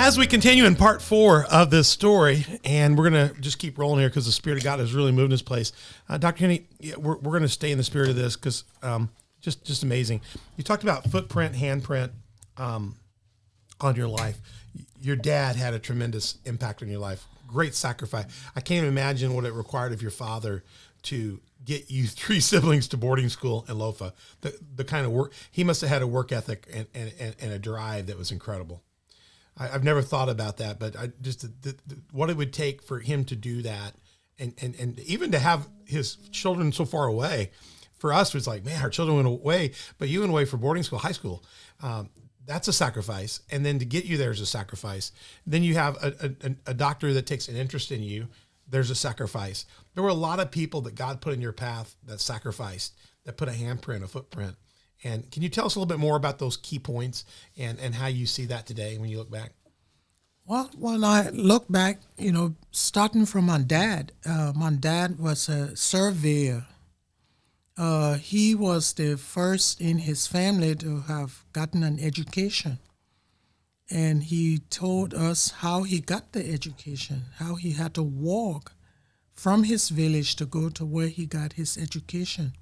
As we continue in part 4 of this story, and we're going to just keep rolling here because the Spirit of God has really moved this place. Dr. Henny, we're going to stay in the spirit of this because just amazing. You talked about footprint, handprint on your life. Your dad had a tremendous impact on your life. Great sacrifice. I can't imagine what it required of your father to get you 3 siblings to boarding school in Lofa. The kind of work, he must have had a work ethic and a drive that was incredible. I've never thought about that, but I just what it would take for him to do that, and even to have his children so far away. For us, it was like, man, our children went away, but you went away for boarding school, high school. That's a sacrifice, and then to get you there is a sacrifice. Then you have a doctor that takes an interest in you. There's a sacrifice. There were a lot of people that God put in your path that sacrificed, that put a handprint, a footprint. And can you tell us a little bit more about those key points and how you see that today when you look back? Well, when I look back, starting from my dad was a surveyor. He was the first in his family to have gotten an education. And he told us how he got the education, how he had to walk from his village to go to where he got his education,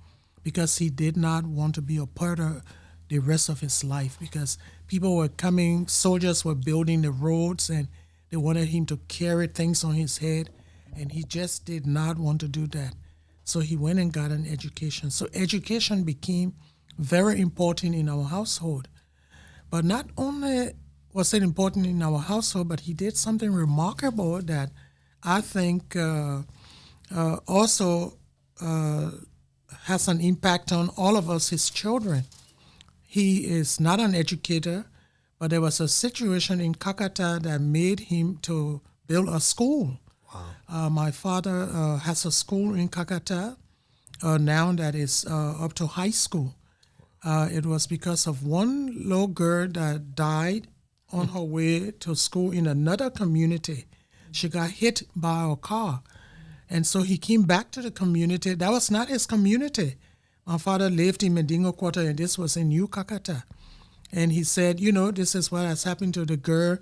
because he did not want to be a part of the rest of his life, because people were coming, soldiers were building the roads, and they wanted him to carry things on his head, and he just did not want to do that. So he went and got an education. So education became very important in our household. But not only was it important in our household, but he did something remarkable that I think also has an impact on all of us, his children. He is not an educator, but there was a situation in Kakata that made him to build a school. Wow. My father has a school in Kakata now that is up to high school. It was because of one little girl that died on her way to school in another community. She got hit by a car. And so he came back to the community. That was not his community. My father lived in Medingo Quarter, and this was in New Kakata. And he said, this is what has happened to the girl.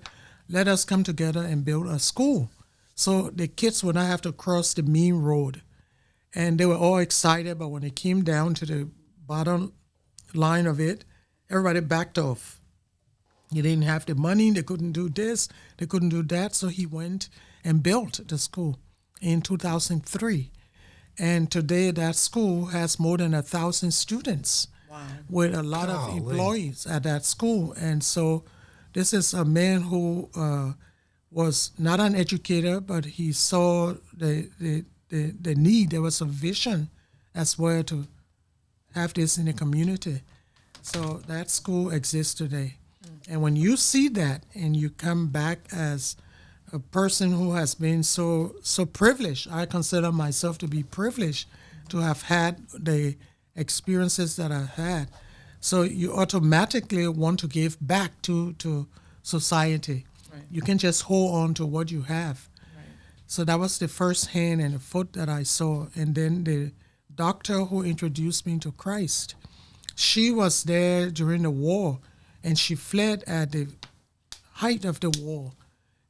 Let us come together and build a school, so the kids would not have to cross the main road. And they were all excited, but when it came down to the bottom line of it, everybody backed off. He didn't have the money, they couldn't do this, they couldn't do that, so he went and built the school in 2003. And today that school has more than 1,000 students. Wow. With a lot of employees at that school. And so this is a man who was not an educator, but he saw the need. There was a vision as well to have this in the community. So that school exists today. And when you see that and you come back as a person who has been so privileged, I consider myself to be privileged to have had the experiences that I've had. So you automatically want to give back to society. Right. You can just hold on to what you have. Right. So that was the first hand and the foot that I saw. And then the doctor who introduced me to Christ, she was there during the war, and she fled at the height of the war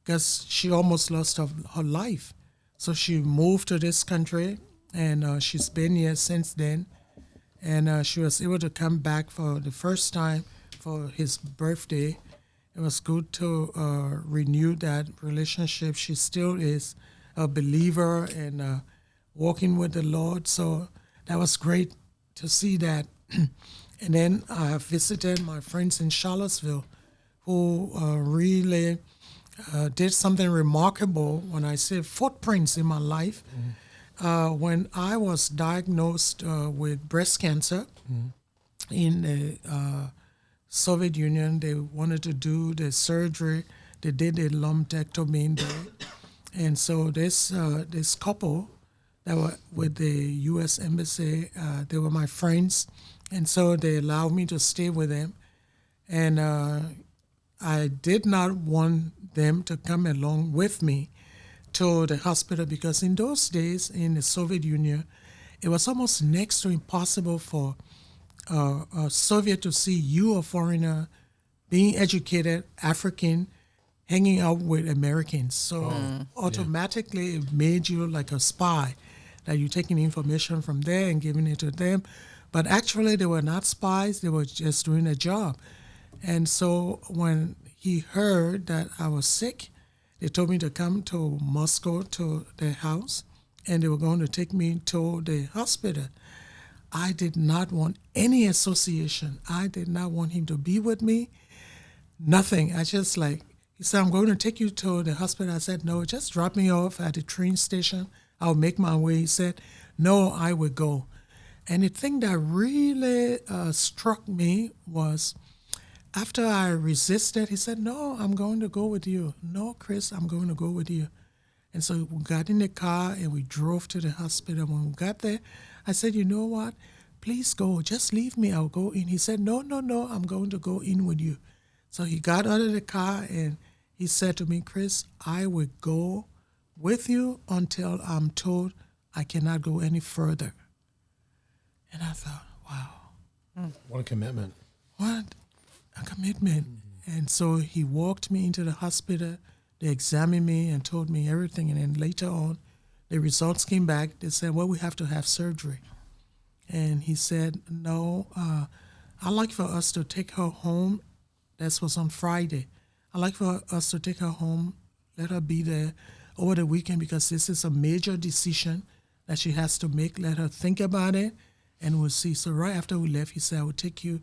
because she almost lost her life. So she moved to this country, and she's been here since then. And she was able to come back for the first time for his birthday. It was good to renew that relationship. She still is a believer and walking with the Lord. So that was great to see that. And then I have visited my friends in Charlottesville who really did something remarkable when I say footprints in my life. Mm-hmm. When I was diagnosed with breast cancer in the Soviet Union, they wanted to do the surgery. They did a lumpectomy there. And so this couple that were with the U.S. Embassy, they were my friends. And so they allowed me to stay with them. And I did not want them to come along with me to the hospital because in those days in the Soviet Union, it was almost next to impossible for a Soviet to see you, a foreigner, being educated, African, hanging out with Americans. So automatically it made you like a spy, that you're taking information from there and giving it to them. But actually they were not spies, they were just doing a job. And so when he heard that I was sick, they told me to come to Moscow to their house, and they were going to take me to the hospital. I did not want any association. I did not want him to be with me. Nothing. I just like, he said, I'm going to take you to the hospital. I said, no, just drop me off at the train station. I'll make my way. He said, no, I will go. And the thing that really struck me was, after I resisted, he said, no, I'm going to go with you. No, Chris, I'm going to go with you. And so we got in the car and we drove to the hospital. When we got there, I said, you know what? Please go. Just leave me. I'll go in. He said, no, I'm going to go in with you. So he got out of the car and he said to me, Chris, I will go with you until I'm told I cannot go any further. And I thought, wow. What a commitment. What a commitment. Mm-hmm. And so he walked me into the hospital. They examined me and told me everything. And then later on, the results came back. They said, well, we have to have surgery. And he said, no, I'd like for us to take her home. That was on Friday. I'd like for us to take her home, let her be there over the weekend, because this is a major decision that she has to make. Let her think about it, and we'll see. So right after we left, he said, I will take you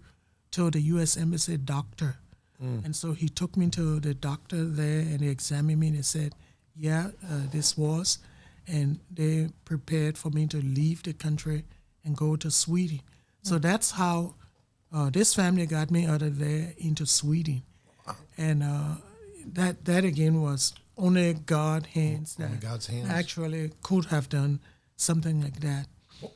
to the U.S. Embassy doctor. And so he took me to the doctor there, and they examined me, and they said, this was. And they prepared for me to leave the country and go to Sweden. So that's how this family got me out of there into Sweden. Wow. And that again was only God's hands that God's hands. Actually could have done something like that.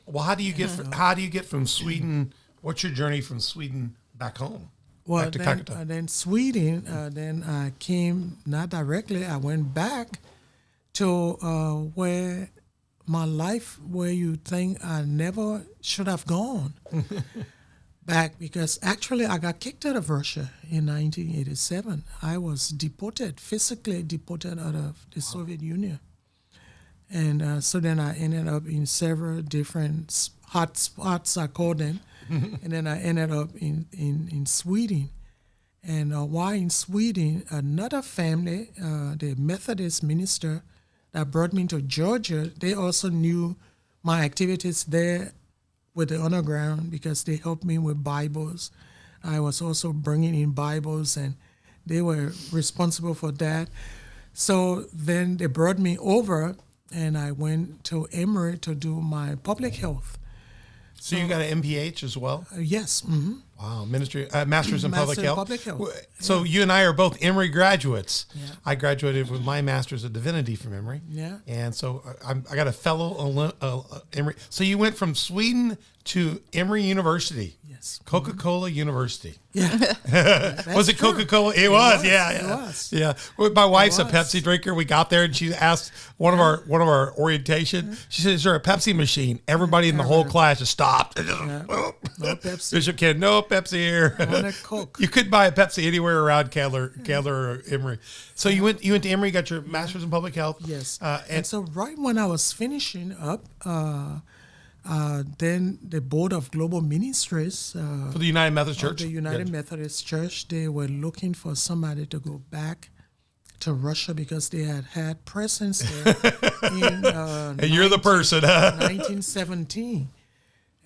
Well, how do you get from Sweden? What's your journey from Sweden back home? Well, back to Calcutta? Then Sweden, then I came, not directly, I went back to where my life, where you think I never should have gone back, because actually I got kicked out of Russia in 1987. I was deported, physically deported out of the Soviet Union. And so then I ended up in several different hot spots, I call them. And then I ended up in Sweden. And while in Sweden, another family, the Methodist minister that brought me to Georgia, they also knew my activities there with the underground, because they helped me with Bibles. I was also bringing in Bibles, and they were responsible for that. So then they brought me over, and I went to Emory to do my public health. So you got an MPH as well? Yes. Mm-hmm. Wow, Masters in Public Health. Public Health. So you and I are both Emory graduates. Yeah. I graduated with my Master's of Divinity from Emory. Yeah. And so I got a fellow Emory. So you went from Sweden to Emory University. Yes. Coca-Cola University. Yeah. Was it Coca-Cola? It was. Yeah. It was. Yeah. Well, my wife's a Pepsi drinker. We got there and she asked one of our orientation. She said, "Is there a Pepsi machine?" Everybody in the whole class just stopped. No Pepsi. Bishop Kid, no Pepsi here. On a Coke. You couldn't buy a Pepsi anywhere around Candler or Emory. So you went to Emory, got your Master's in Public Health. Yes. And so right when I was finishing up, then the Board of Global Ministries for the United Methodist Church. The United Methodist Church, they were looking for somebody to go back to Russia, because they had presence there in and you're the person, huh? 1917.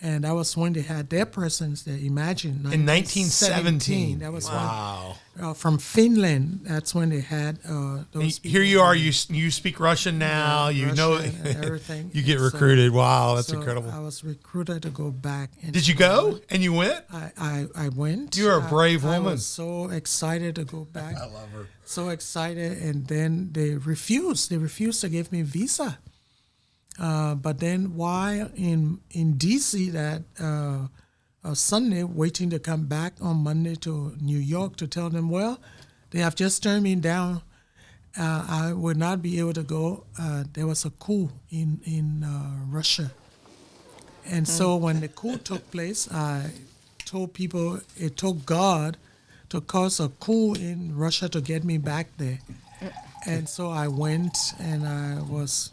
And that was when they had their presence there. Imagine. In 1917. That was wow. When, from Finland, that's when they had those people. Here you are, you speak Russian now, you know everything. You get recruited. Wow, that's incredible. I was recruited to go back. And did you go? And you went? I went. You're a brave woman. I was so excited to go back. I love her. So excited. And then they refused. They refused to give me a visa. But then while in D.C. that Sunday, waiting to come back on Monday to New York to tell them, well, they have just turned me down. I would not be able to go. There was a coup in Russia. And so when the coup took place, I told people it took God to cause a coup in Russia to get me back there. And so I went and I was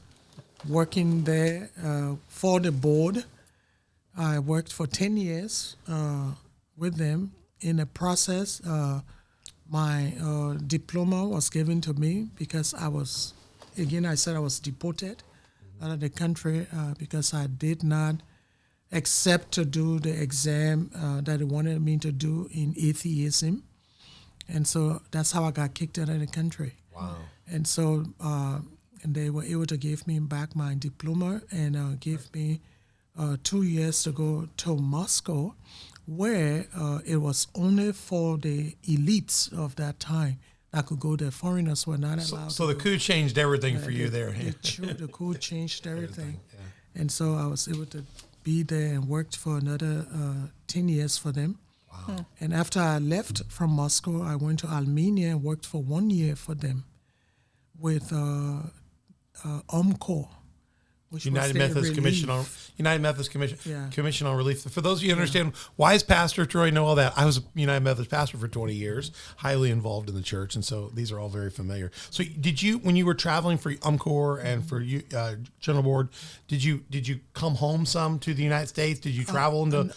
working there for the board. I worked for 10 years with them. In the process, my diploma was given to me because I was deported out of the country because I did not accept to do the exam that they wanted me to do in atheism. And so that's how I got kicked out of the country. Wow. And so and they were able to give me back my diploma and give me 2 years to go to Moscow, where it was only for the elites of that time that could go there. Foreigners were not allowed. So the coup changed everything for you there. The coup changed everything. Yeah. And so I was able to be there and worked for another 10 years for them. Wow. And after I left from Moscow, I went to Armenia and worked for 1 year for them with UMCOR, which United Methodist Commission on Commission on Relief. For those of you who understand, why is Pastor Troy know all that? I was a United Methodist pastor for 20 years, highly involved in the church, and so these are all very familiar. So, did you, when you were traveling for UMCOR and for General Board, did you come home some to the United States? Did you travel into?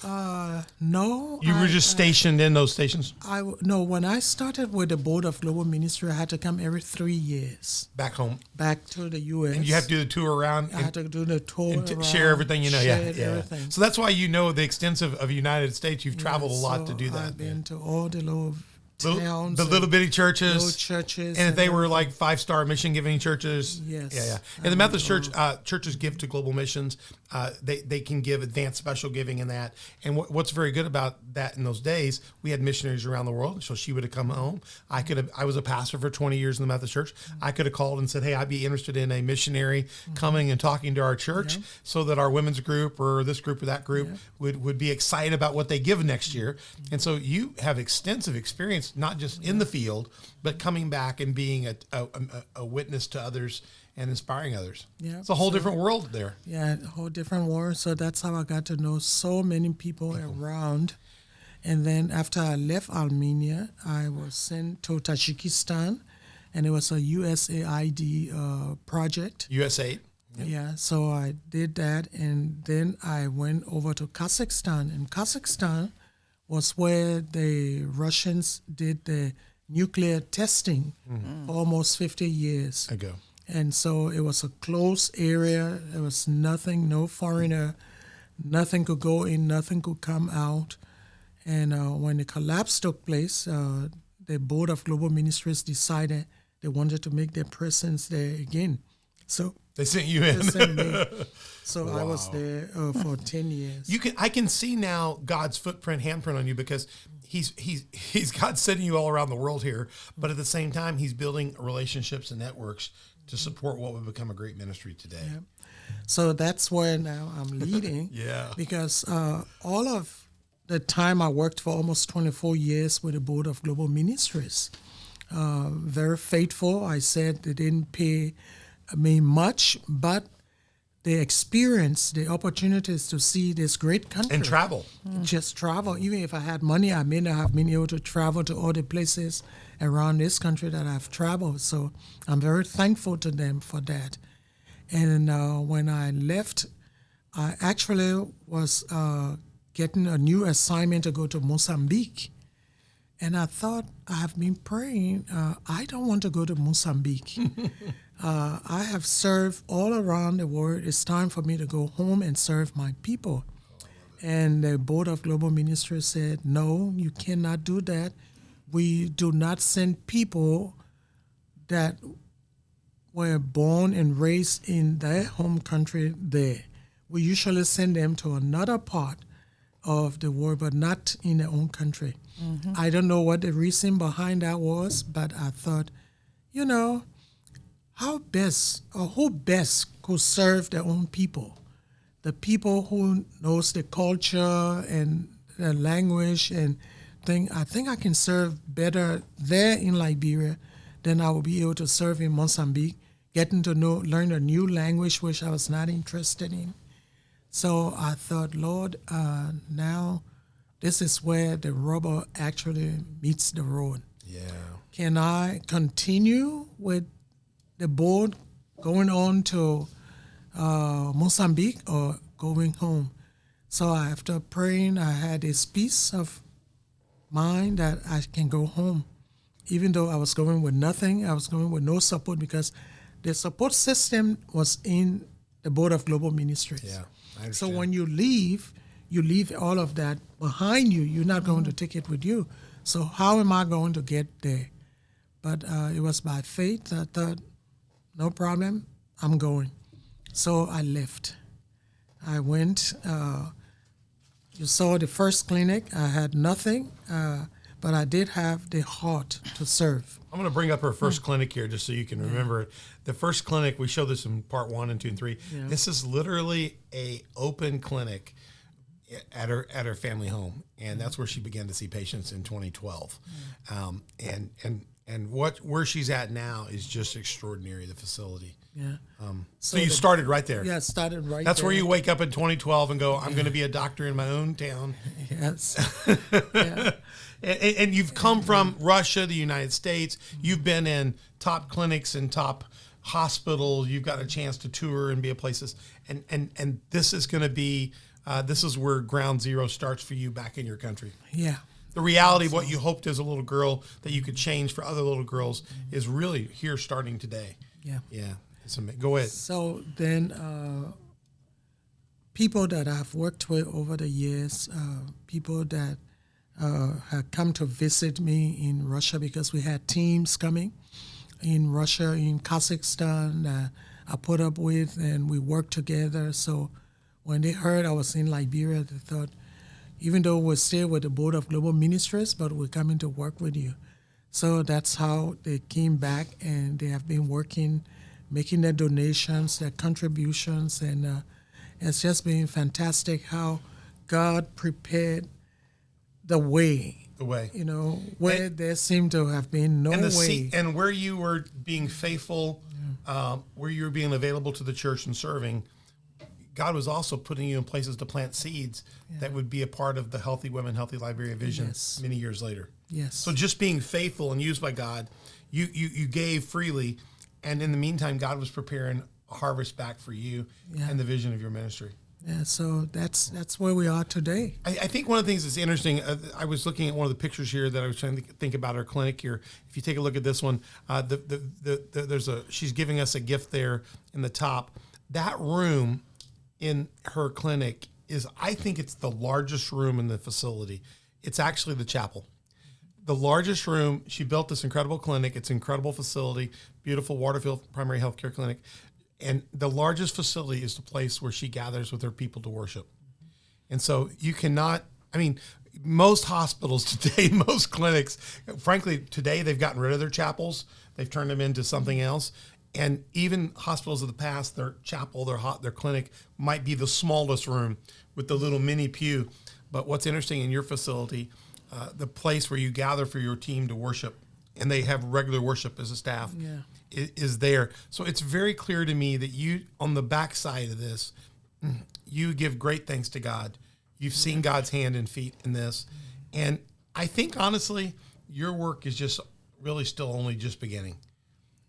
No. You were just stationed in those stations. No. When I started with the Board of Global Ministry, I had to come every 3 years Back home. back to the U.S. And you have to do the tour around. I had to do the tour and share everything you know. Everything. So that's why you know the extensive of United States. You've traveled a lot to do that. I've been to all the little towns, the little bitty churches, and if they were like 5-star mission giving churches. Yes. Yeah. And the Methodist Church churches give to global missions. They can give advanced special giving in that. And what's very good about that in those days, we had missionaries around the world. So she would have come home. I was a pastor for 20 years in the Methodist Church. I could have called and said, hey, I'd be interested in a missionary coming and talking to our church so that our women's group or this group or that group would be excited about what they give next year. And so you have extensive experience, not just in the field, but coming back and being a witness to others and inspiring others. Yeah, it's a whole different world there. Yeah, a whole different world. So that's how I got to know so many people around. And then after I left Armenia, I was sent to Tajikistan, and it was a USAID project. USAID. Yep. Yeah, so I did that, and then I went over to Kazakhstan. And Kazakhstan was where the Russians did the nuclear testing for almost 50 years ago. And so it was a closed area. There was nothing, no foreigner, nothing could go in, nothing could come out. And when the collapse took place, the Board of Global Ministries decided they wanted to make their presence there again. So they sent you in. They sent me. So I was there for 10 years. I can see now God's handprint on you, because he's God sending you all around the world here, but at the same time he's building relationships and networks to support what would become a great ministry today. Yeah. So that's where now I'm leading. Because all of the time I worked for almost 24 years with the Board of Global Ministries, very faithful. I said they didn't pay me much, but the experience, the opportunities to see this great country. And travel. Just travel. Even if I had money, I may not have been able to travel to all the places around this country that I've traveled. So I'm very thankful to them for that. And when I left, I actually was getting a new assignment to go to Mozambique. And I thought, I have been praying, I don't want to go to Mozambique. I have served all around the world. It's time for me to go home and serve my people. And the Board of Global Ministry said, no, you cannot do that. We do not send people that were born and raised in their home country there. We usually send them to another part of the world, but not in their own country. Mm-hmm. I don't know what the reason behind that was, but I thought, how best or who best could serve their own people? The people who knows the culture and the language and thing. I think I can serve better there in Liberia than I will be able to serve in Mozambique, getting to learn a new language which I was not interested in. So I thought, Lord, now this is where the rubber actually meets the road. Yeah. Can I continue with the boat going on to Mozambique or going home? So after praying, I had this peace of mind that I can go home. Even though I was going with nothing, I was going with no support because the support system was in the Board of Global Ministries. Yeah, I understand. So when you leave all of that behind you. You're not going to take it with you. So how am I going to get there? But it was by faith. I thought, no problem, I'm going. So I left. I went. You saw the first clinic. I had nothing, but I did have the heart to serve. I'm going to bring up her first clinic here just so you can remember it. The first clinic, we showed this in part 1 and 2 and 3. Yeah. This is literally a open clinic at her family home, and that's where she began to see patients in 2012. And where she's at now is just extraordinary, the facility. Yeah. So you started right there. Yeah, started right That's there. where you wake up in 2012 and go, I'm going to be a doctor in my own town. Yes. Yeah. And you've come from Russia, the United States. You've been in top clinics and top hospitals. You've got a chance to tour and be at places. And this is going to be, this is where ground zero starts for you back in your country. Yeah. The reality of what you hoped as a little girl that you could change for other little girls is really here starting today. Yeah. Yeah. Go ahead. So then people that I've worked with over the years, people that had come to visit me in Russia because we had teams coming in Russia, in Kazakhstan, I put up with, and we worked together. So when they heard I was in Liberia, they thought, even though we're still with the Board of Global Ministries, but we're coming to work with you. So that's how they came back, and they have been working, making their donations, their contributions, and it's just been fantastic how God prepared the way. The way. You know, where there seemed to have been no way. And where you were being faithful, where you were being available to the church and serving, God was also putting you in places to plant seeds that would be a part of the Healthy Women, Healthy Liberia vision many years later. Yes. So just being faithful and used by God, you gave freely, and in the meantime, God was preparing a harvest back for you and the vision of your ministry. Yeah, so that's where we are today. I think one of the things that's interesting, I was looking at one of the pictures here that I was trying to think about our clinic here. If you take a look at this one, she's giving us a gift there in the top. That room in her clinic is, I think it's the largest room in the facility. It's actually the chapel. The largest room. She built this incredible clinic. It's an incredible facility, beautiful Waterfield Primary Healthcare Clinic. And the largest facility is the place where she gathers with her people to worship. And so you cannot, most hospitals today, most clinics, frankly, today they've gotten rid of their chapels. They've turned them into something else. And even hospitals of the past, their chapel, their clinic might be the smallest room with the little mini pew. But what's interesting in your facility, the place where you gather for your team to worship, and they have regular worship as a staff, is there. So it's very clear to me that you, on the backside of this, you give great thanks to God. You've seen God's hand and feet in this. And I think, honestly, your work is just really still only just beginning.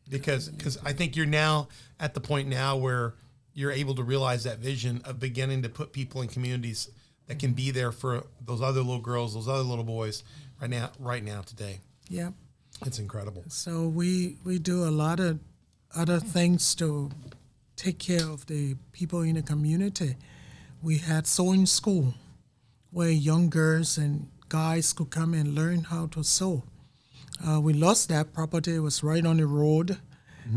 Because I think you're now at the point now where you're able to realize that vision of beginning to put people in communities that can be there for those other little girls, those other little boys right now today. Yeah. It's incredible. So we do a lot of other things to take care of the people in the community. We had sewing school where young girls and guys could come and learn how to sew. We lost that property. It was right on the road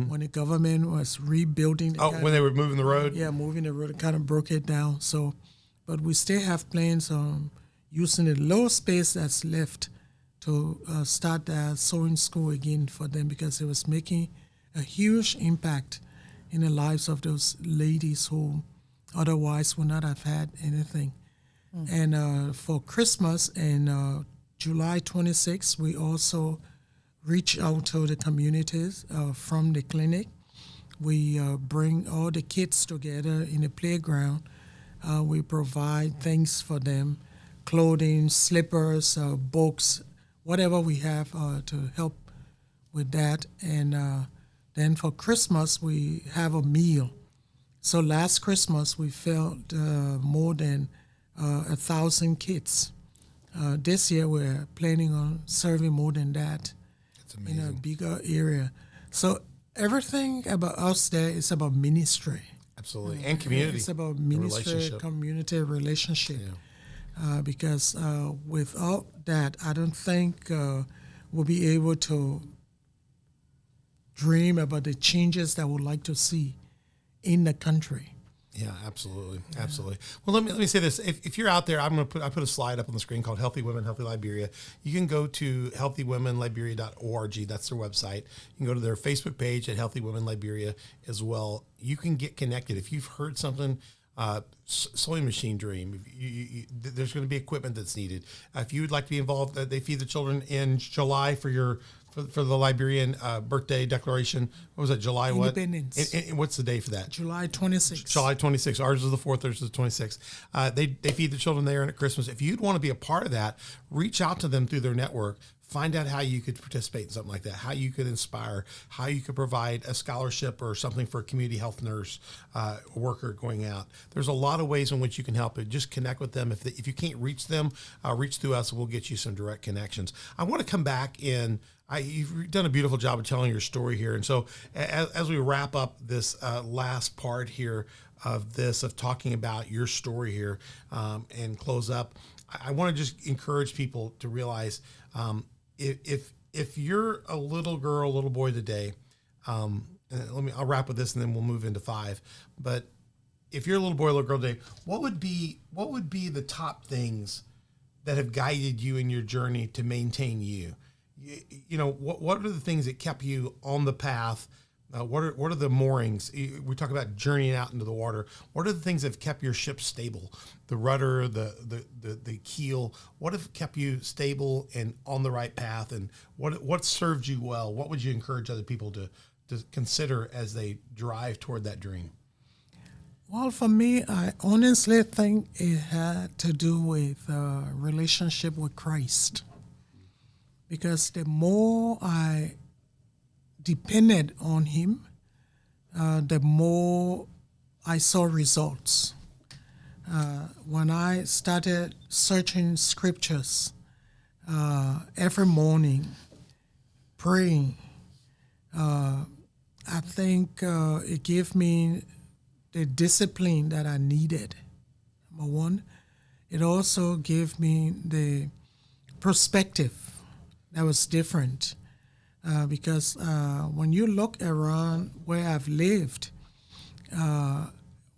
when the government was rebuilding. When they were moving the road? Yeah, moving the road. It kind of broke it down. So, but we still have plans on using the little space that's left to start the sewing school again for them, because it was making a huge impact in the lives of those ladies who otherwise would not have had anything. And for Christmas and July 26th, we also reach out to the communities from the clinic. We bring all the kids together in the playground. We provide things for them. clothing, slippers, books, whatever we have to help with that. And then for Christmas, we have a meal. So last Christmas, we fed more than 1,000 kids. This year, we're planning on serving more than that. That's amazing. In a bigger area. So everything about us there is about ministry. Absolutely. And community. It's about ministry, community relationship. Yeah. Because without that, I don't think we'll be able to dream about the changes that we'd like to see in the country. Yeah, absolutely, absolutely. Well, let me say this: if you're out there, I put a slide up on the screen called "Healthy Women, Healthy Liberia." You can go to healthywomenliberia.org. That's their website. You can go to their Facebook page at Healthy Women Liberia as well. You can get connected if you've heard something. Sewing machine dream. There's going to be equipment that's needed. If you would like to be involved, they feed the children in July for the Liberian birthday declaration. What was that? July what? Independence. And what's the day for that? July 26th. July 26th. Ours is the 4th. Theirs is the 26th. They feed the children there and at Christmas. If you'd want to be a part of that, reach out to them through their network. Find out how you could participate in something like that, how you could inspire, how you could provide a scholarship or something for a community health nurse worker going out. There's a lot of ways in which you can help it. Just connect with them. If you can't reach them, reach through us. We'll get you some direct connections. I want to come back in. You've done a beautiful job of telling your story here. And so as we wrap up this last part here of talking about your story here and close up, I want to just encourage people to realize if you're a little girl, little boy today, I'll wrap with this and then we'll move into 5. But if you're a little boy, little girl today, what would be the top things that have guided you in your journey to maintain you? You know, what are the things that kept you on the path? What are the moorings? We talk about journeying out into the water. What are the things that have kept your ship stable? The rudder, the keel. What have kept you stable and on the right path? And what served you well? What would you encourage other people to consider as they drive toward that dream? Well, for me, I honestly think it had to do with relationship with Christ. Because the more I depended on him, the more I saw results. When I started searching scriptures every morning, praying, I think it gave me the discipline that I needed, number one. It also gave me the perspective that was different. Because when you look around where I've lived,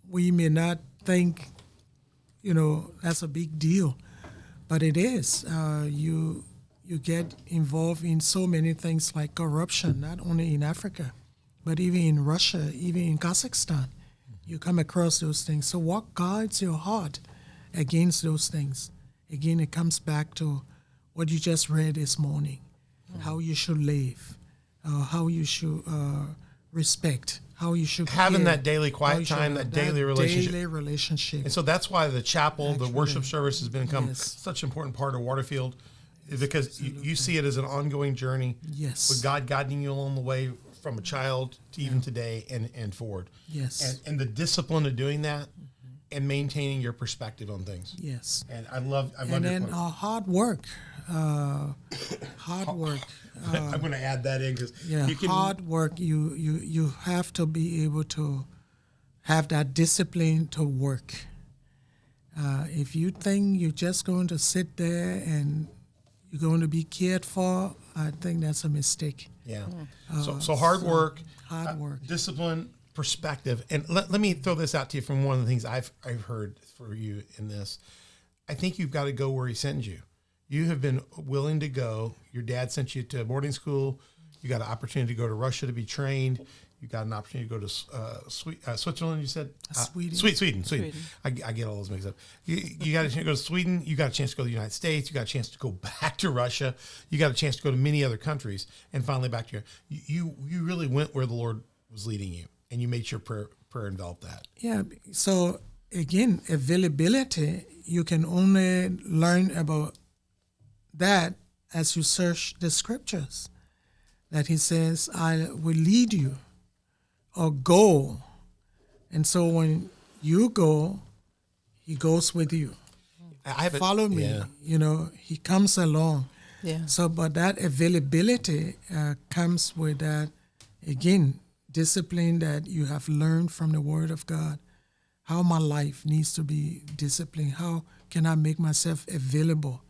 we may not think, that's a big deal, but it is. You get involved in so many things like corruption, not only in Africa, but even in Russia, even in Kazakhstan. You come across those things. So what guides your heart against those things? Again, it comes back to what you just read this morning. How you should live, how you should respect, how you should having care, that daily quiet time, that daily relationship. And so that's why the chapel, the worship service has become such an important part of Waterfield, because you see it as an ongoing journey. Yes, with God guiding you along the way from a child to even today and forward. Yes, and the discipline of doing that. And maintaining your perspective on things. Yes. And I love and then hard work. I'm going to add that in because hard work. You have to be able to have that discipline to work. If you think you're just going to sit there and you're going to be cared for, I think that's a mistake. Yeah. So hard work, discipline. Perspective. And let me throw this out to you from one of the things I've heard for you in this. I think you've got to go where he sends you. You have been willing to go. Your dad sent you to boarding school. You got an opportunity to go to Russia to be trained. You got an opportunity to go to Switzerland, you said? Sweden. I get all those mixed up. You got a chance to go to Sweden. You got a chance to go to the United States. You got a chance to go back to Russia. You got a chance to go to many other countries. And finally back to you really went where the Lord was leading you. And you made sure prayer envelop that. Yeah. So again, availability, you can only learn about that as you search the scriptures. That he says, I will lead you or go. And so when you go, he goes with you. Follow me. Yeah. You know, he comes along. Yeah. So, but that availability comes with that, again, discipline that you have learned from the Word of God. How my life needs to be disciplined. How can I make myself available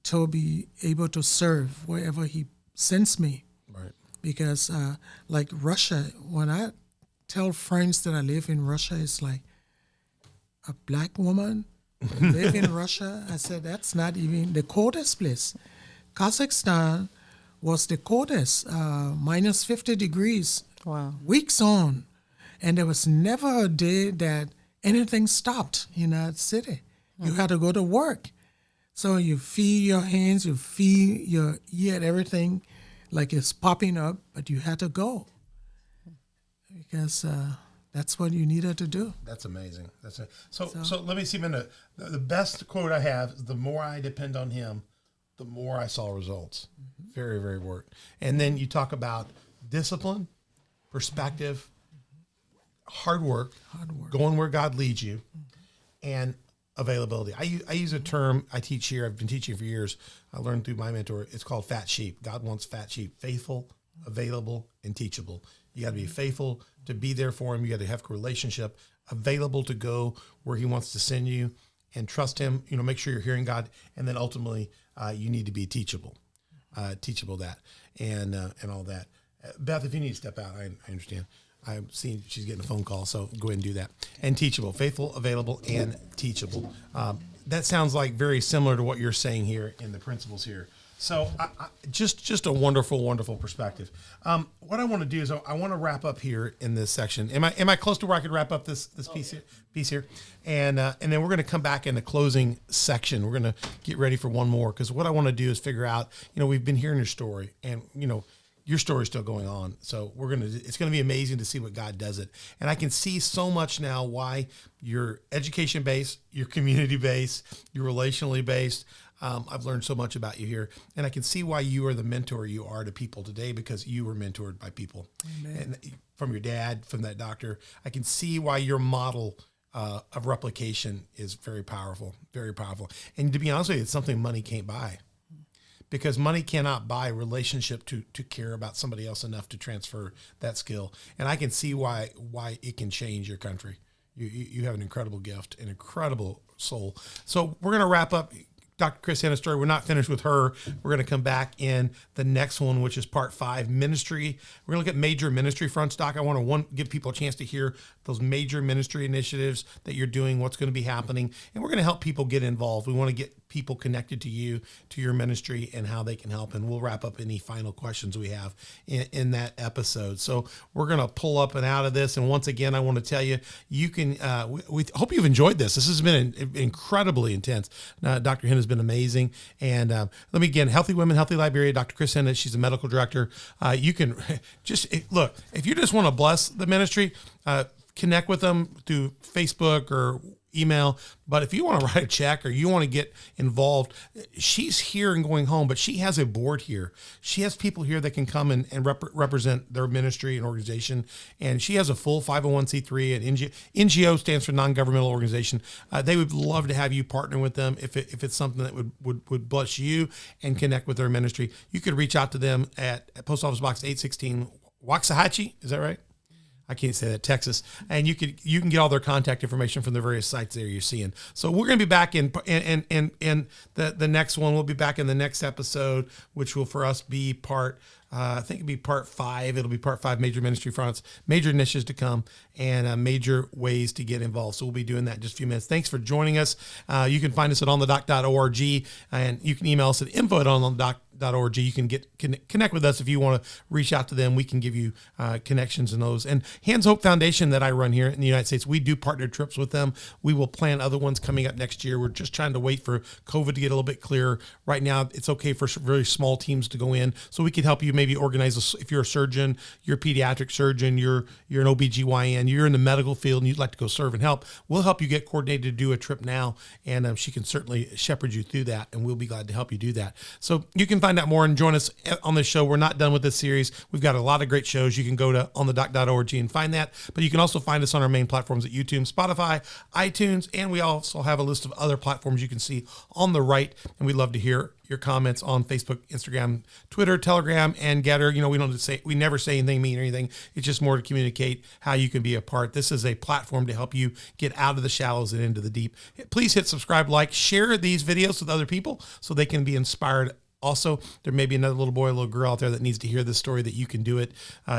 to be able to serve wherever he sends me? Right. Because like Russia, when I tell friends that I live in Russia, it's like a black woman live in Russia. I said, that's not even the coldest place. Kazakhstan was the coldest, minus 50 degrees, Wow. weeks on. And there was never a day that anything stopped in that city. You had to go to work. So you feel your hands, you feel your ear and everything like it's popping up, but you had to go because that's what you needed to do. That's amazing. So let me see, the best quote I have is, the more I depend on him, the more I saw results. Mm-hmm. Very, very word. And then you talk about discipline, perspective, hard work, going where God leads you, and availability. I use a term I teach here. I've been teaching for years. I learned through my mentor. It's called fat sheep. God wants fat sheep, faithful, available, and teachable. You got to be faithful to be there for him. You got to have a relationship, available to go where he wants to send you, and trust him. You know, make sure you're hearing God, and then ultimately you need to be teachable, that, and all that. Beth, if you need to step out, I understand. I'm seeing she's getting a phone call, so go ahead and do that. And teachable, faithful, available, and teachable. That sounds like very similar to what you're saying here in the principles here. So just a wonderful, wonderful perspective. What I want to do is I want to wrap up here in this section. Am I close to where I could wrap up this piece here? And then we're going to come back in the closing section. We're going to get ready for one more, because what I want to do is figure out, we've been hearing your story, and, your story is still going on. So it's going to be amazing to see what God does it. And I can see so much now why you're education based, you're community based, you're relationally based. I've learned so much about you here, and I can see why you are the mentor you are to people today, because you were mentored by people. Amen. And from your dad, from that doctor. I can see why your model of replication is very powerful, very powerful. And to be honest with you, it's something money can't buy. Because money cannot buy relationship to care about somebody else enough to transfer that skill. And I can see why it can change your country. You have an incredible gift, an incredible soul. So we're going to wrap up Dr. Chris Hena's story. We're not finished with her. We're going to come back in the next one, which is part 5, ministry. We're going to look at major ministry fronts, Doc. I want to give people a chance to hear those major ministry initiatives that you're doing, what's going to be happening. And we're going to help people get involved. We want to get people connected to you, to your ministry, and how they can help. And we'll wrap up any final questions we have in that episode. So we're going to pull up and out of this. And once again, I want to tell you, you can, we hope you've enjoyed this. This has been incredibly intense. Dr. Hena has been amazing. And let me again, Healthy Women, Healthy Liberia, Dr. Chris Hena, she's a medical director. You can just look, if you just want to bless the ministry, connect with them through Facebook or email. But if you want to write a check or you want to get involved, she's here and going home, but she has a board here. She has people here that can come and represent their ministry and organization. And she has a full 501c3, and NGO stands for non-governmental organization. They would love to have you partner with them if it's something that would bless you and connect with their ministry. You could reach out to them at Post Office Box 816, Waxahachie. Is that right? I can't say that, Texas. And you can get all their contact information from the various sites there you're seeing. So we're going to be back in the next one. We'll be back in the next episode, which will for us be part, I think it'll be part 5. It'll be part 5, major ministry fronts, major initiatives to come, and major ways to get involved. So we'll be doing that in just a few minutes. Thanks for joining us. You can find us at onthedoc.org, and you can email us at info@onthedoc.org. You can connect with us if you want to reach out to them. We can give you connections in those. And Hands Hope Foundation that I run here in the United States, we do partner trips with them. We will plan other ones coming up next year. We're just trying to wait for COVID to get a little bit clearer. Right now, it's okay for very small teams to go in, so we can help you maybe organize, if you're a surgeon, you're a pediatric surgeon, you're an OBGYN, you're in the medical field and you'd like to go serve and help, we'll help you get coordinated to do a trip now. And she can certainly shepherd you through that. And we'll be glad to help you do that. So you can find out more and join us on this show. We're not done with this series. We've got a lot of great shows. You can go to onthedoc.org and find that. But you can also find us on our main platforms at YouTube, Spotify, iTunes, and we also have a list of other platforms you can see on the right. And we'd love to hear your comments on Facebook, Instagram, Twitter, Telegram, and Getter. We never say anything mean or anything. It's just more to communicate how you can be a part. This is a platform to help you get out of the shallows and into the deep. Please hit subscribe, like, share these videos with other people so they can be inspired. Also, there may be another little boy or little girl out there that needs to hear this story, that you can do it.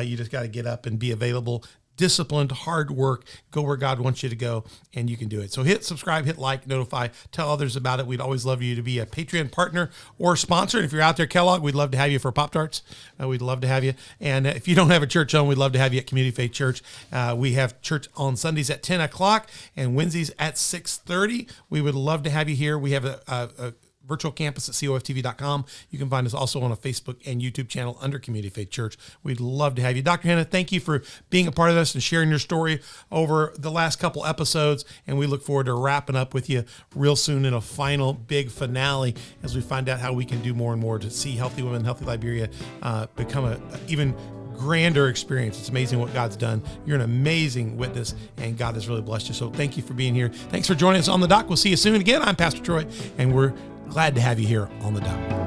You just got to get up and be available, disciplined, hard work, go where God wants you to go, and you can do it. So hit subscribe, hit like, notify, tell others about it. We'd always love you to be a Patreon partner or sponsor. And if you're out there, Kellogg, we'd love to have you for Pop-Tarts. We'd love to have you. And if you don't have a church home, we'd love to have you at Community Faith Church. We have church on Sundays at 10 o'clock and Wednesdays at 6:30. We would love to have you here. We have a virtual campus at coftv.com. You can find us also on a Facebook and YouTube channel under Community Faith Church. We'd love to have you. Dr. Hena, thank you for being a part of this and sharing your story over the last couple episodes. And we look forward to wrapping up with you real soon in a final big finale as we find out how we can do more and more to see Healthy Women, Healthy Liberia become a even grander experience. It's amazing what God's done. You're an amazing witness, and God has really blessed you. So thank you for being here. Thanks for joining us on The Doc. We'll see you soon again. I'm Pastor Troy, and we're glad to have you here on The Doc.